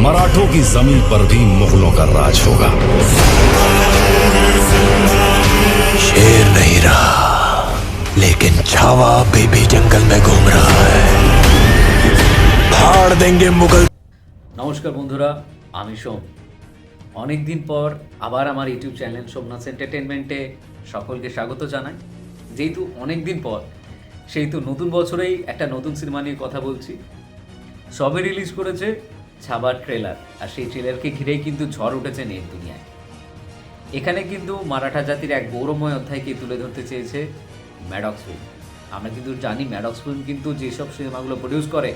मराठों की जमीन पर भी मुगलों का राज होगा। शेर नहीं रहा, लेकिन छावा अभी भी जंगल में घूम रहा है। फाड़ देंगे मुगल। নমস্কার বন্ধুরা, আমি সোম। অনেক দিন পর আবার আমার ইউটিউব চ্যানেল সোমনাথ এন্টারটেনমেন্টে সকলকে স্বাগত জানাই। যেহেতু অনেক দিন পর, সেহেতু নতুন বছরেই একটা নতুন সিনেমা নিয়ে কথা বলছি। সবে রিলিজ করেছে ছাবার ট্রেলার, আর সেই ট্রেলারকে ঘিরেই কিন্তু ঝড় উঠেছে নেট দুনিয়ায়। এখানে কিন্তু মারাঠা জাতির এক গৌরবময় অধ্যায়কে তুলে ধরতে চেয়েছে ম্যাডক্স ফিল্ম। আমরা কিন্তু জানি ম্যাডক্স ফিল্ম কিন্তু যেসব সিনেমাগুলো প্রডিউস করে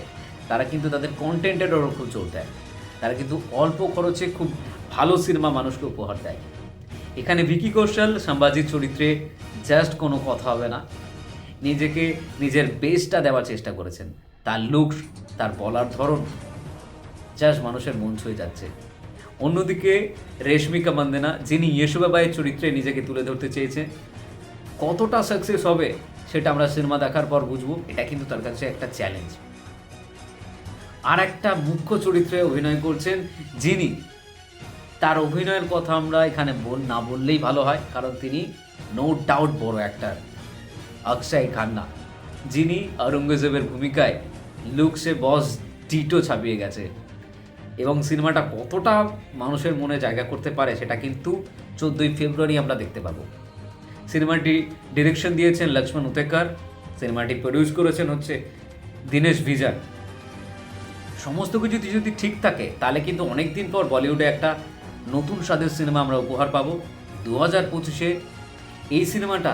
তারা কিন্তু তাদের কন্টেন্টের ওপর খুব জোর দেয়। তারা কিন্তু অল্প খরচে খুব ভালো সিনেমা মানুষকে উপহার দেয়। এখানে ভিকি কৌশল সম্ভাজির চরিত্রে জাস্ট কোনো কথা হবে না, নিজেকে নিজের বেস্টটা দেওয়ার চেষ্টা করেছেন। তার লুকস, তার বলার ধরন জাস্ট মানুষের মন ছুঁয়ে যাচ্ছে। অন্যদিকে রেশমিকা মান্দানা, যিনি ইয়েশুবাবাইয়ের চরিত্রে নিজেকে তুলে ধরতে চেয়েছে, কতটা সাকসেস হবে সেটা আমরা সিনেমা দেখার পর বুঝবো। এটা কিন্তু তার কাছে একটা চ্যালেঞ্জ। আর একটা মুখ্য চরিত্রে অভিনয় করছেন যিনি, তার অভিনয়ের কথা আমরা এখানে না বললেই ভালো হয়, কারণ তিনি নো ডাউট বড় অ্যাক্টর, অক্ষয় খান্না, যিনি আওরঙ্গজেবের ভূমিকায় লুকসে বস টিটো ছাপিয়ে গেছে। এবং সিনেমাটা কতটা মানুষের মনে জায়গা করতে পারে সেটা কিন্তু 14ই ফেব্রুয়ারি আমরা দেখতে পাবো। সিনেমাটি ডিরেকশন দিয়েছেন লক্ষ্মণ উতেকার, সিনেমাটি প্রডিউস করেছেন হচ্ছে দীনেশ ভিজান। সমস্ত কিছু যদি ঠিক থাকে তাহলে কিন্তু অনেক দিন পর বলিউডে একটা নতুন স্বাদের সিনেমা আমরা উপহার পাবো। 2025-এ এই সিনেমাটা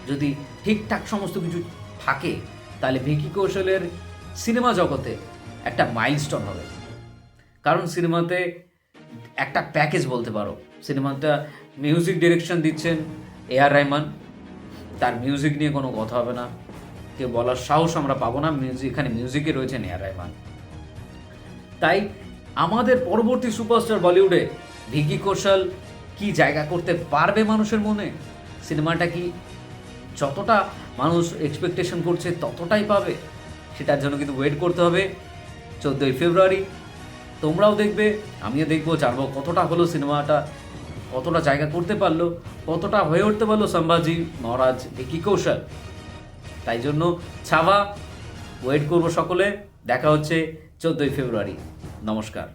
যদি ঠিকঠাক সমস্ত কিছু থাকে তাহলে ভিকি কৌশলের সিনেমা জগতে একটা মাইলস্টোন হবে। কারণ সিনেমাতে একটা প্যাকেজ বলতে পারো। সিনেমাটা মিউজিক ডিরেকশন দিচ্ছেন এআর রহমান, তার মিউজিক নিয়ে কোনো কথা হবে না, কেউ বলার সাহস আমরা পাবো না। এখানে মিউজিকে রয়েছেন এআর রহমান। তাই আমাদের পরবর্তী সুপারস্টার বলিউডে ভিকি কৌশল কি জায়গা করতে পারবে মানুষের মনে? সিনেমাটা কি যতটা মানুষ এক্সপেকটেশন করছে ততটাই পাবে? সেটার জন্য কিন্তু ওয়েট করতে হবে 14ই ফেব্রুয়ারি। তোমরাও দেখবে, আমিও দেখবো, জানবো কতটা হলো সিনেমাটা, কতটা জায়গা করতে পারলো, কতটা হয়ে উঠতে পারলো সম্ভাজি মহারাজ ভিকি কৌশল। তাই জন্য ছাবা ওয়েট করবো সকলে। দেখা হচ্ছে 14ই ফেব্রুয়ারি। নমস্কার।